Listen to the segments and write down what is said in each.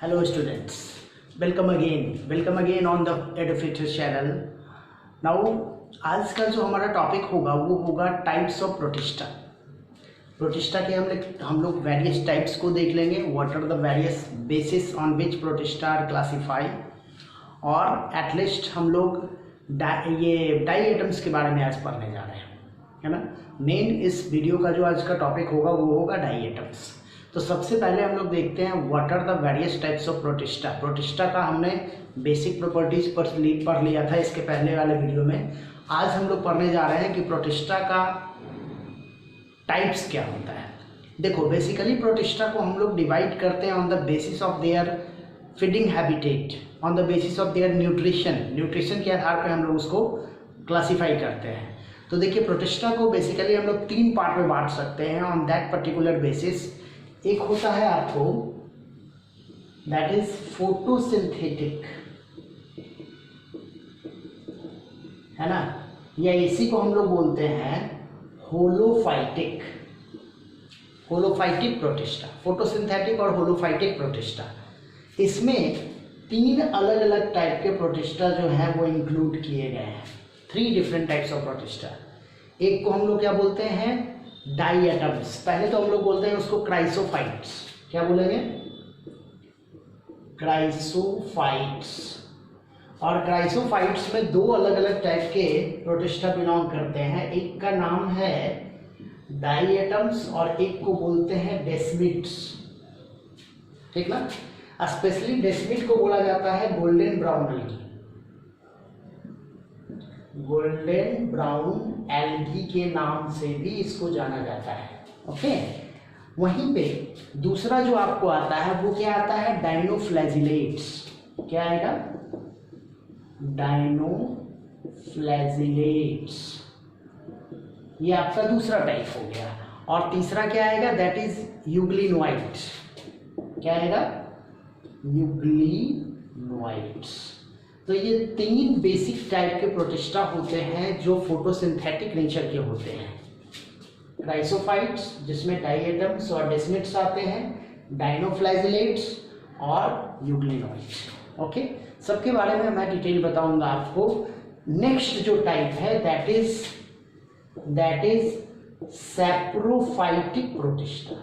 Hello students, welcome again on the EduFuture channel. Now आज का जो हमारा टॉपिक होगा वो होगा टाइप्स ऑफ प्रोटिस्टा। प्रोटिस्टा के हम लोग वेरियस टाइप्स को देख लेंगे, what are the various basis on which protista are classified, और एटलीस्ट हम लोग ये डाई एटम्स के बारे में आज पढ़ने जा रहे हैं, है ना। मेन इस वीडियो का जो आज का टॉपिक होगा वो होगा डाई एटम्स। तो सबसे पहले हम लोग देखते हैं what are the various types of protista. Protista का हमने बेसिक प्रॉपर्टीज पढ़ लिया था इसके पहले वाले वीडियो में। आज हम लोग पढ़ने जा रहे हैं कि प्रोटिस्टा का टाइप्स क्या होता है। देखो, बेसिकली प्रोटिस्टा को हम लोग डिवाइड करते हैं on the basis of their feeding habitat, on the basis of their nutrition के आधार पर हम लोग उसको क्लासीफाई करते हैं। तो देखिए, प्रोटिस्टा को बेसिकली हम लोग 3 पार्ट में बांट सकते हैं ऑन दैट पर्टिकुलर बेसिस। एक होता है आपको दैट इज फोटोसिंथेटिक, है ना, या इसी को हम लोग बोलते हैं होलोफाइटिक प्रोटिस्टा। फोटोसिंथेटिक और होलोफाइटिक प्रोटिस्टा, इसमें 3 अलग अलग टाइप के प्रोटिस्टा जो हैं वो इंक्लूड किए गए हैं। 3 डिफरेंट टाइप्स ऑफ प्रोटिस्टा। एक को हम लोग क्या बोलते हैं, डाई एटम्स। पहले तो हम लोग बोलते हैं उसको क्राइसोफाइट्स। क्या बोलेंगे, क्राइसोफाइट्स। और क्राइसोफाइट्स में 2 अलग अलग टाइप के प्रोटिस्टा बिलोंग करते हैं। एक का नाम है डाई एटम्स और एक को बोलते हैं डेस्मिड्स, ठीक ना। स्पेशली डेस्मिड को बोला जाता है गोल्डन ब्राउन एल्गी के नाम से भी इसको जाना जाता है, ओके। वहीं पे दूसरा जो आपको आता है वो क्या आता है, डाइनोफ्लैजिलेट्स। क्या आएगा, डाइनोफ्लैजिलेट्स। ये आपका दूसरा टाइप हो गया। और तीसरा क्या आएगा, दैट इज यूग्लिनोइड्स। क्या आएगा, यूग्लिनोइड्स। तो ये 3 बेसिक टाइप के प्रोटिस्टा होते हैं जो फोटोसिंथेटिक नेचर के होते हैं। क्राइसोफाइट्स जिसमें डाई एटम्स और डेस्मिड्स आते हैं, डाइनोफ्लैजिलेट्स और यूग्लिनोइड्स, ओके। सबके बारे में मैं डिटेल बताऊंगा आपको। नेक्स्ट जो टाइप है दैट इज सैप्रोफाइटिक प्रोटिस्टा।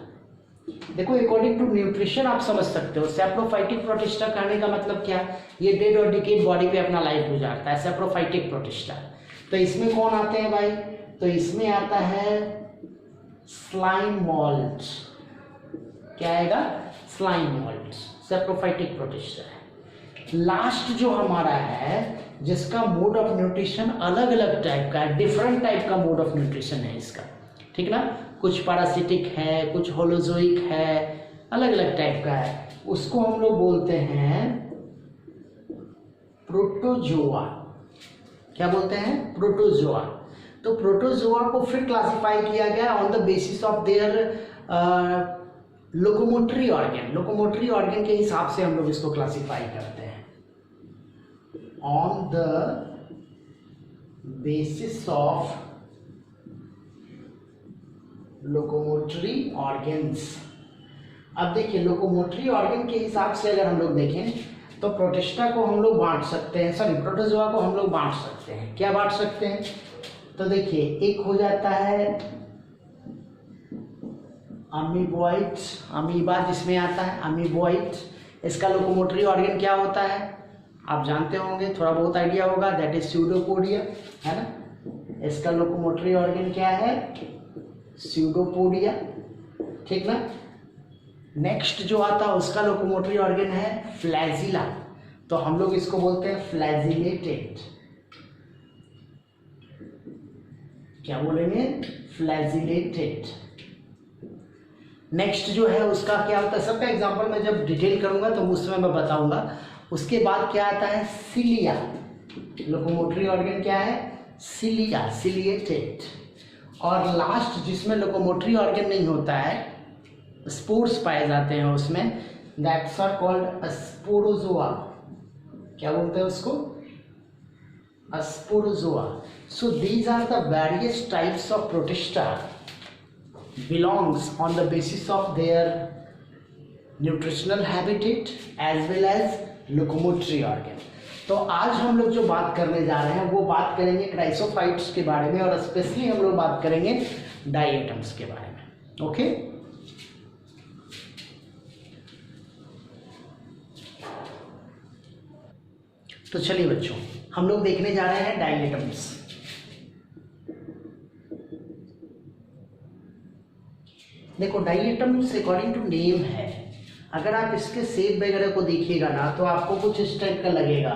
देखो, अकॉर्डिंग टू न्यूट्रिशन आप समझ सकते हो सैप्रोफाइटिक प्रोटिस्टा कहने का मतलब क्या, ये डेड और डिकेड बॉडी पे अपना लाइफ गुजारता है, सैप्रोफाइटिक प्रोटिस्टा। तो इसमें कौन आते हैं भाई, तो इसमें आता है स्लाइम मोल्ड्स। क्या आएगा, स्लाइम मोल्ड्स, सैप्रोफाइटिक प्रोटिस्टा है। लास्ट जो हमारा है जिसका मोड ऑफ न्यूट्रिशन अलग अलग टाइप का है, डिफरेंट टाइप का मोड ऑफ न्यूट्रिशन है इसका, ठीक ना। कुछ पैरासिटिक है, कुछ होलोजोइक है, अलग अलग टाइप का है। उसको हम लोग बोलते हैं प्रोटोजोआ। क्या बोलते हैं, प्रोटोजोआ। तो प्रोटोजोआ को फिर क्लासिफाई किया गया on the basis of their locomotory organ के हिसाब से हम लोग इसको क्लासिफाई करते हैं on the basis of locomotory organs. अब देखिए, लोकोमोटरी ऑर्गन के हिसाब से अगर हम लोग देखें तो प्रोटिस्टा को हम लोग बांट सकते हैं, प्रोटोजोआ को हम लोग बांट सकते हैं। क्या बांट सकते हैं, तो देखिए, एक हो जाता है अमीबा जिसमें आता है अमीबोइड। इसका लोकोमोटरी ऑर्गन क्या होता है आप जानते होंगे, थोड़ा बहुत आइडिया होगा, दैट इज स्यूडोपोडिया, है ना। इसका लोकोमोटरी ऑर्गन क्या है, स्यूडोपोडिया, ठीक ना। नेक्स्ट जो आता है उसका लोकोमोटरी ऑर्गन है फ्लैजिला। तो हम लोग इसको बोलते हैं फ्लैजिलेटेड। क्या बोलेंगे, फ्लैजिलेटेड। नेक्स्ट जो है उसका क्या होता है, सबका एग्जांपल मैं जब डिटेल करूंगा तो उसमें मैं बताऊंगा। उसके बाद क्या आता है, सिलिया। लोकोमोटरी ऑर्गन क्या है, सिलिया, सिलिएटेड। और लास्ट जिसमें लोकोमोटरी ऑर्गन नहीं होता है, स्पोर्स पाए जाते हैं उसमें, दैट्स आर कॉल्ड स्पोरोजोआ। क्या बोलते हैं उसको, sporozoa. So these are the various types of protista belongs on the basis of their nutritional habitat as well as locomotory organ. तो आज हम लोग जो बात करने जा रहे हैं वो बात करेंगे क्राइसोफाइट्स के बारे में, और स्पेशली हम लोग बात करेंगे डायटम्स के बारे में। ओके, तो चलिए बच्चों, हम लोग देखने जा रहे हैं डायटम्स। देखो, डायटम्स अकॉर्डिंग टू नेम है। अगर आप इसके शेप वगैरह को देखिएगा ना तो आपको कुछ इस टाइप का लगेगा।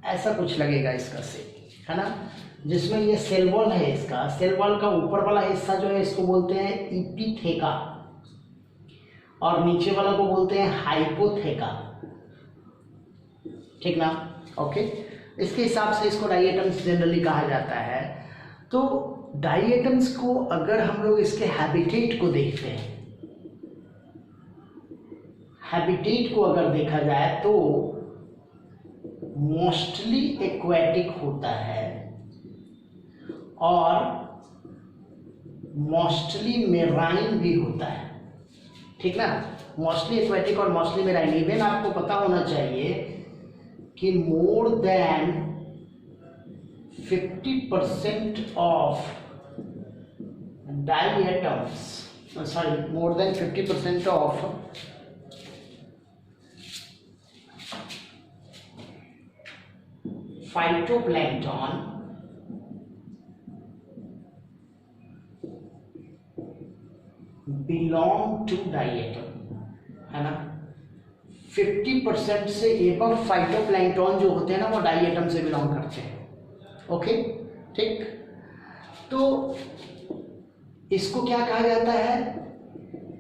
ऐसा कुछ लगेगा इसका शेप, है ना, जिसमें ये सेल वॉल है। इसका सेल वॉल का ऊपर वाला हिस्सा जो है इसको बोलते हैं इपिथेका, और नीचे वाला को बोलते हैं हाइपोथेका। ठीक ना? ओके, इसके हिसाब से इसको डायटम्स जनरली कहा जाता है। तो डायटम्स को अगर हम लोग इसके हैबिटेट को देखते हैं, हैबिटेट को अगर देखा जाए तो मोस्टली एक्वेटिक होता है और मोस्टली मेराइन भी होता है। ठीक ना? मोस्टली एक्वेटिक और मोस्टली मेराइन। इवन आपको पता होना चाहिए कि more than 50% of diatoms, sorry, more than 50% of phytoplankton belong to diatom, है ना। 50% से एबव फाइटोप्लैंक्टन जो होते हैं ना वो डायटम से बिलोंग करते हैं। ओके, ठीक। तो इसको क्या कहा जाता है?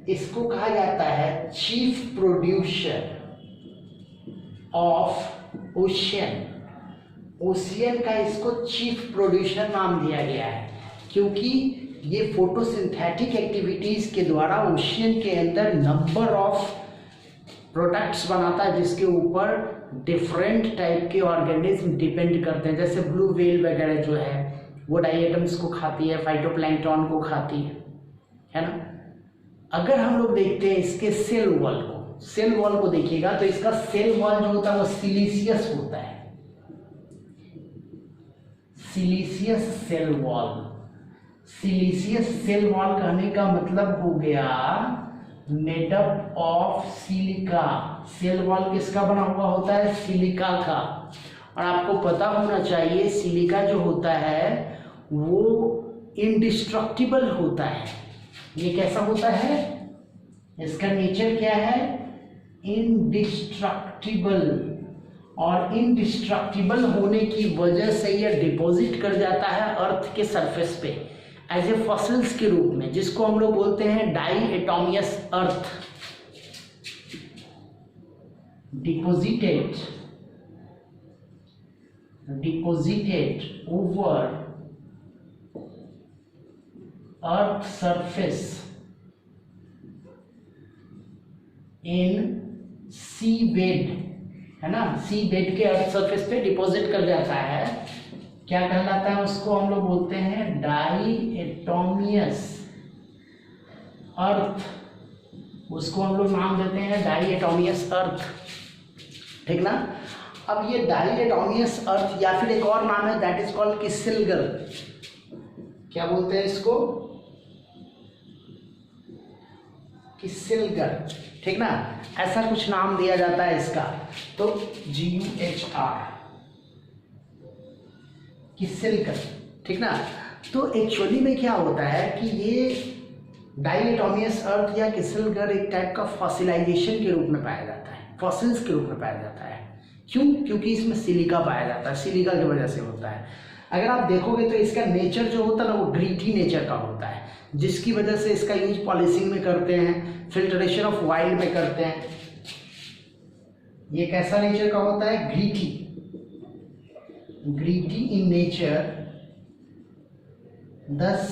इसको कहा जाता है chief producer of ocean. Ocean का इसको चीफ प्रोड्यूसर नाम दिया गया है क्योंकि ये फोटोसिंथेटिक एक्टिविटीज के द्वारा ओशियन के अंदर नंबर ऑफ प्रोडक्ट्स बनाता है जिसके ऊपर डिफरेंट टाइप के ऑर्गेनिज्म डिपेंड करते हैं। जैसे ब्लू व्हेल वगैरह जो है वो डायटम्स को खाती है, फाइटोप्लैंक्टन को खाती है ना। अगर हम लोग देखते हैं इसके सेल वॉल को, सेल वॉल को देखिएगा तो इसका सेल वॉल जो होता है वो सिलीसियस होता है। Siliceous cell wall. Siliceous cell wall कहने का मतलब हो गया made up of silica. Cell wall किसका बना हुआ होता है? सिलिका का। और आपको पता होना चाहिए सिलिका जो होता है वो इंडिस्ट्रक्टिबल होता है। ये कैसा होता है? इसका नेचर क्या है? इंडिस्ट्रक्टिबल। और इंडिस्ट्रक्टिबल होने की वजह से यह डिपॉजिट कर जाता है अर्थ के सरफेस पे एज ए फॉसिल्स के रूप में, जिसको हम लोग बोलते हैं diatomaceous earth. Deposited over earth surface in sea bed, है ना। सी बेड के अर्थ सरफेस पे डिपॉजिट कर जाता है। क्या कहलाता है? उसको हम लोग बोलते हैं डाइएटोमियस अर्थ। उसको हम लोग नाम देते हैं डाइएटोमियस अर्थ। ठीक ना? अब ये डाइएटोमियस अर्थ या फिर एक और नाम है दैट इज कॉल्ड किसिलगर। क्या बोलते हैं इसको? किसिलगर। ठीक ना? ऐसा कुछ नाम दिया जाता है इसका। तो GUHR, किसिलगर। ठीक ना? तो एक्चुअली में क्या होता है कि ये डाइएटोमियस अर्थ या किसिलगर एक टाइप का फॉसिलाइजेशन के रूप में पाया जाता है, फॉसिल्स के रूप में पाया जाता है। क्यों? क्योंकि इसमें सिलिका पाया जाता है, सिलिका की वजह से होता है। अगर आप देखोगे तो इसका नेचर जो होता है ना वो ग्रीटी नेचर का होता है, जिसकी वजह से इसका यूज पॉलिशिंग में करते हैं, फिल्ट्रेशन ऑफ वाइल्ड में करते हैं। ये कैसा नेचर का होता है? Gritty in nature, thus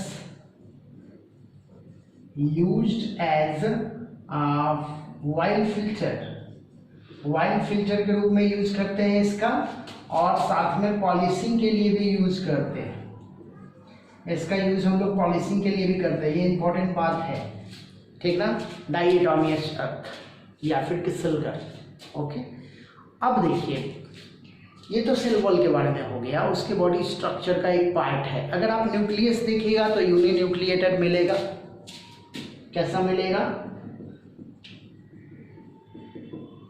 used as wild filter के रूप में यूज करते हैं इसका, और साथ में पॉलिशिंग के लिए भी यूज करते हैं। इसका यूज हम लोग पॉलिशिंग के लिए भी करते हैं, ये इंपॉर्टेंट बात है, ठीक ना, डायटोमियस या फिर किसल का। ओके, अब देखिए ये तो सेल वॉल के बारे में हो गया, उसके बॉडी स्ट्रक्चर का एक पार्ट है। अगर आप न्यूक्लियस देखिएगा तो यूनिन्यूक्लिएटेड मिलेगा। कैसा मिलेगा?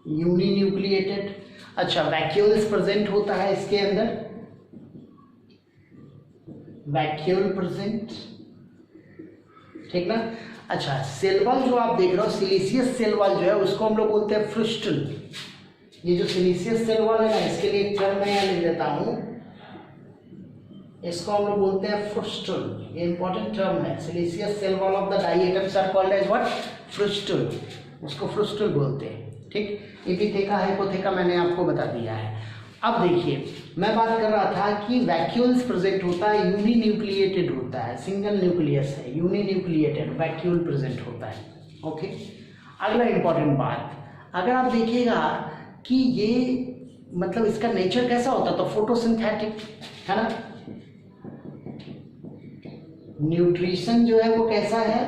यूनिन्यूक्लिएटेड। अच्छा, वैक्यूल्स प्रेजेंट होता है इसके अंदर, वैक्यूल प्रेजेंट, ठीक ना। अच्छा, सेल वॉल जो आप देख रहे हो, सिलिशियस सेल वॉल जो है उसको हम लोग बोलते हैं फ्रुस्टल। ये जो सिलिशियस सेल वॉल है ना, इसके लिए एक टर्म मैं यहाँ लिख देता हूँ, इसको हम लोग बोलते हैं फ्रुस्टल। ये इंपॉर्टेंट टर्म है। Siliceous cell wall of the diatoms are called as what? Frustule. उसको फ्रुस्टल बोलते हैं, ठीक। एपिथेका हाइपोथेका मैंने आपको बता दिया है। अब देखिए, मैं बात कर रहा था कि वैक्यूल्स प्रेजेंट होता है, यूनिन्यूक्लिएटेड होता है, सिंगल न्यूक्लियस है, यूनिन्यूक्लिएटेड वैक्यूल प्रेजेंट होता है। ओके, अगला इंपॉर्टेंट बात, अगर आप देखिएगा कि ये मतलब इसका नेचर कैसा होता है, तो फोटोसिंथेटिक है ना। न्यूट्रिशन जो है वो कैसा है?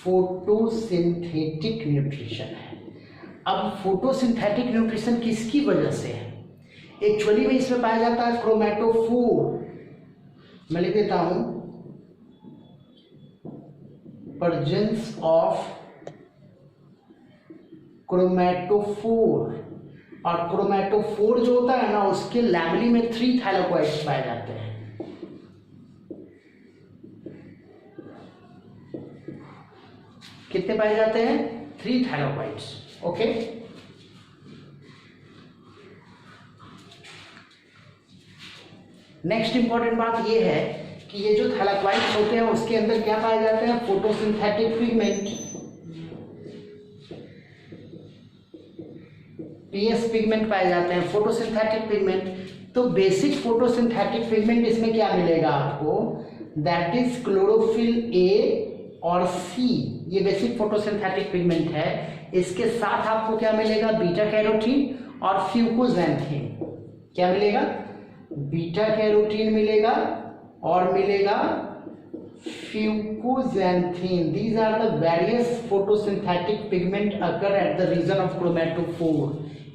फोटोसिंथेटिक न्यूट्रिशन है। अब फोटोसिंथेटिक न्यूट्रिशन किसकी वजह से है? एक्चुअली में इसमें पाया जाता है क्रोमैटोफोर। मैं लिख देता हूं, प्रेजेंस ऑफ क्रोमैटोफोर। और क्रोमैटोफोर जो होता है ना, उसके लैमेली में 3 थाइलाकोइड्स पाए जाते हैं। कितने पाए जाते हैं? 3 थाइलाकोइड्स। ओके, नेक्स्ट इंपॉर्टेंट बात ये है कि ये जो थाइलाकोइड्स होते हैं उसके अंदर क्या पाए जाते हैं? फोटोसिंथेटिक पिगमेंट, पीएस पिगमेंट पाए जाते हैं, फोटोसिंथेटिक पिगमेंट। तो बेसिक फोटोसिंथेटिक पिगमेंट इसमें क्या मिलेगा आपको? दैट इज क्लोरोफिल ए और सी। ये बेसिक फोटोसिंथेटिक पिगमेंट है। इसके साथ आपको क्या मिलेगा? बीटा कैरोटीन और फ्यूकोजैंथीन। क्या मिलेगा? बीटा कैरोटीन मिलेगा और मिलेगा fucoxanthin. These are the various photosynthetic pigment occur at the region of chromatophore.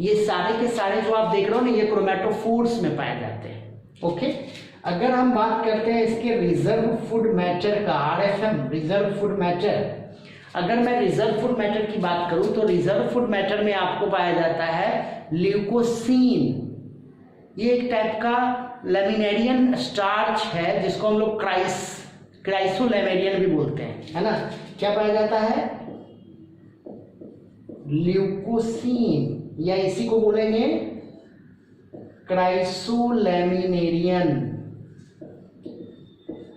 ये सारे के सारे जो आप देख रहे हो ना, ये क्रोमैटोफोर्स में पाए जाते हैं। ओके, अगर हम बात करते हैं इसके रिजर्व फूड मैटर का, आरएफएम, रिजर्व फूड मैटर, अगर मैं रिजर्व फूड मैटर की बात करूं तो रिजर्व फूड मैटर में आपको पाया जाता है ल्यूकोसीन। ये एक टाइप का लैमिनेरियन स्टार्च है जिसको हम लोग क्राइसोलैमेरियन भी बोलते हैं, है ना। क्या पाया जाता है? ल्यूकोसीन, या इसी को बोलेंगे क्राइसोलैमिनेरियन।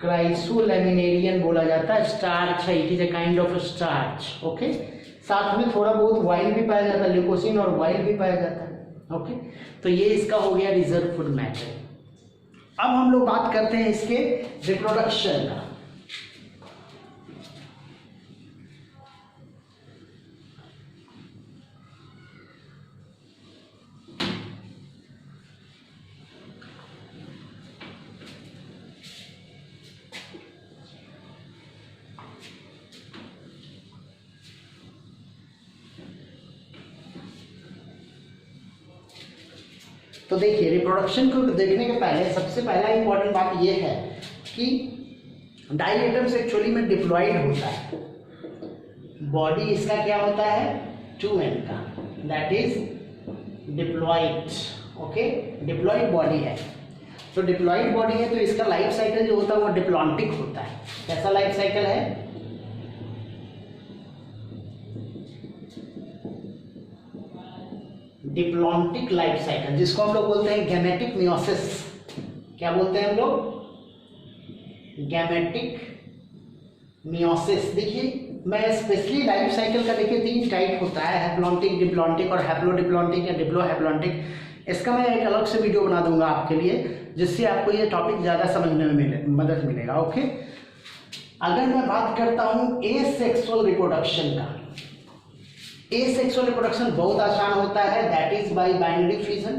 क्राइसोलैमिनेरियन बोला जाता है। स्टार्च है, it is a kind of starch. Okay, साथ में थोड़ा बहुत वाइल भी पाया जाता है, ल्यूकोसिन और वाइल भी पाया जाता है। ओके, तो ये इसका हो गया रिजर्व फूड मैटर। अब हम लोग बात करते हैं इसके रिप्रोडक्शन का। तो देखिए, रिप्रोडक्शन को देखने के पहले सबसे पहला इंपॉर्टेंट बात यह है कि डायलेटम्स एक्चुअली में डिप्लॉयड होता है। बॉडी इसका क्या होता है? 2n का, that is diploid. Okay, diploid body है। तो डिप्लॉयड बॉडी है तो इसका लाइफ साइकिल जो होता है वो डिप्लॉन्टिक होता है। कैसा लाइफ साइकिल है? डिप्लॉन्टिक लाइफ साइकिल, जिसको हम लोग बोलते हैं गैमेटिक मियोसिस। क्या बोलते हैं हम लोग? Gametic meiosis. देखिए, मैं स्पेशली लाइफ साइकिल का देखिए 3 टाइप होता है, हैप्लॉन्टिक, डिप्लॉन्टिक और हैप्लोडिप्लॉन्टिक या डिप्लोहैप्लॉन्टिक। इसका मैं एक अलग से वीडियो बना दूंगा आपके लिए, जिससे आपको ये टॉपिक ज़्यादा समझने में मदद मिलेगा। ओके, अगर मैं बात करता हूँ एसेक्सुअल रिप्रोडक्शन का, एसेक्सुअल रिप्रोडक्शन बहुत आसान होता है, that is by binary fission.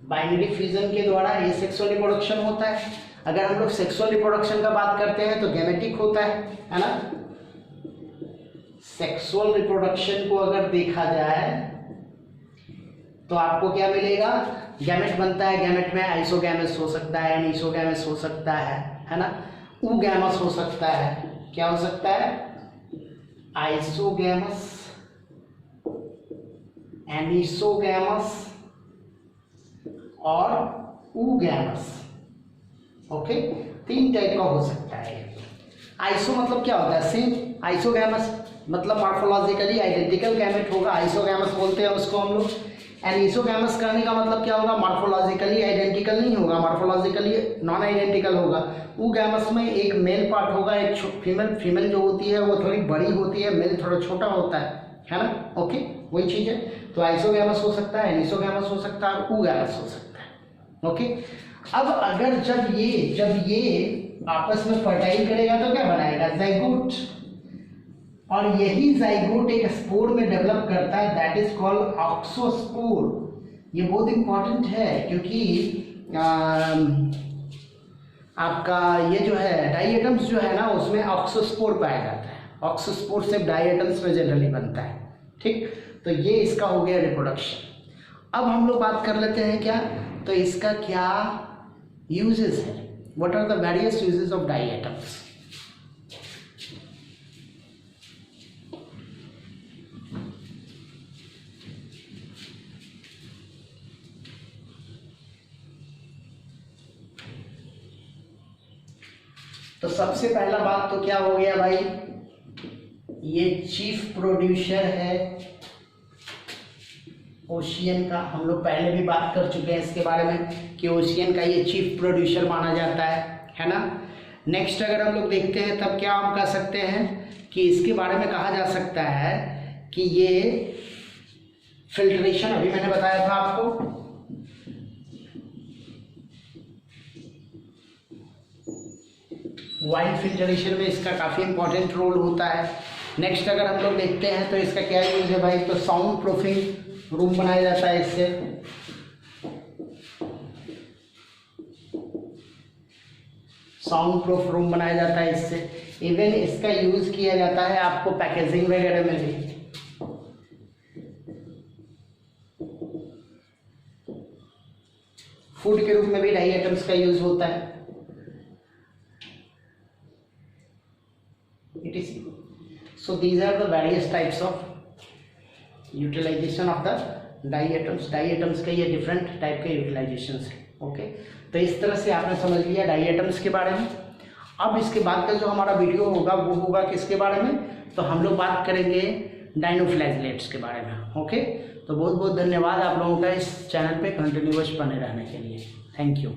Binary fission के द्वारा एसेक्सुअल रिप्रोडक्शन होता है। अगर हम लोग सेक्सुअल रिप्रोडक्शन का बात करते हैं तो गैमेटिक होता है ना। सेक्सुअल रिप्रोडक्शन को अगर देखा जाए तो आपको क्या मिलेगा, गैमेट बनता है, गैमेट में आइसोगैमस हो सकता है, एनिसोगैमस हो सकता है ना, ऊगैमस हो सकता है। क्या हो सकता है, आइसोगैमस, एनिसोगैमस और ऊगैमस। ओके, 3 टाइप का हो सकता है। आइसो मतलब क्या होता है, सेम। आइसोगैमस मतलब मॉर्फोलॉजिकली आइडेंटिकल गैमेट होगा, आइसोगैमस बोलते हैं उसको हम लोग। एनिसोगैमस करने का मतलब क्या होगा, मॉर्फोलॉजिकली आइडेंटिकल नहीं होगा, मॉर्फोलॉजिकली नॉन आइडेंटिकल होगा। ऊगैमस में एक मेल पार्ट होगा, एक फीमेल। फीमेल जो होती है वो थोड़ी बड़ी होती है, मेल थोड़ा छोटा होता है ना। ओके, वही चीज़ है। तो आइसोगैमस हो सकता है, एनिसोगैमस हो सकता है, ऊगैमस हो सकता है। ओके, अब अगर जब ये आपस में फर्टाइल करेगा तो क्या बनाएगा, जाइगोट। और यही जाइगोट एक स्पोर में डेवलप करता है, दैट इज कॉल्ड ऑक्सोस्पोर। ये बहुत इंपॉर्टेंट है क्योंकि आपका ये जो है डाइएटम्स जो है ना, उसमें ऑक्सोस्पोर पाया जाता है। ऑक्सोस्पोर से डाइएटम्स में जनरली बनता है। ठीक, तो ये इसका हो गया रिप्रोडक्शन। अब हम लोग बात कर लेते हैं क्या, तो इसका क्या यूजेस है, what are the various uses of diatoms. तो सबसे पहला बात तो क्या हो गया भाई, ये चीफ प्रोड्यूसर है ओशियन का। हम लोग पहले भी बात कर चुके हैं इसके बारे में कि ओशियन का ये चीफ प्रोड्यूसर माना जाता है ना। नेक्स्ट अगर हम लोग देखते हैं तब क्या हम कह सकते हैं कि इसके बारे में कहा जा सकता है कि ये फिल्ट्रेशन, अभी मैंने बताया था आपको, वाइन फिल्ट्रेशन में इसका काफ़ी इंपॉर्टेंट रोल होता है। नेक्स्ट अगर हम लोग देखते हैं तो इसका क्या यूज है भाई, तो साउंड प्रूफिंग रूम बनाया जाता है इससे। साउंड प्रूफ रूम बनाया जाता है इससे। इवन इसका यूज किया जाता है आपको पैकेजिंग वगैरह में भी। फूड के रूप में भी डाई आइटम्स का यूज होता है। So these are the various types of utilization of the diatoms. diatoms के ये different type के utilizations हैं। ओके, तो इस तरह से आपने समझ लिया diatoms के बारे में। अब इसके बाद का जो हमारा वीडियो होगा वो होगा किसके बारे में, तो हम लोग बात करेंगे डाइनोफ्लैगेलेट्स के बारे में। ओके, तो बहुत बहुत धन्यवाद आप लोगों का इस चैनल पे कंटिन्यूअस बने रहने के लिए। Thank you.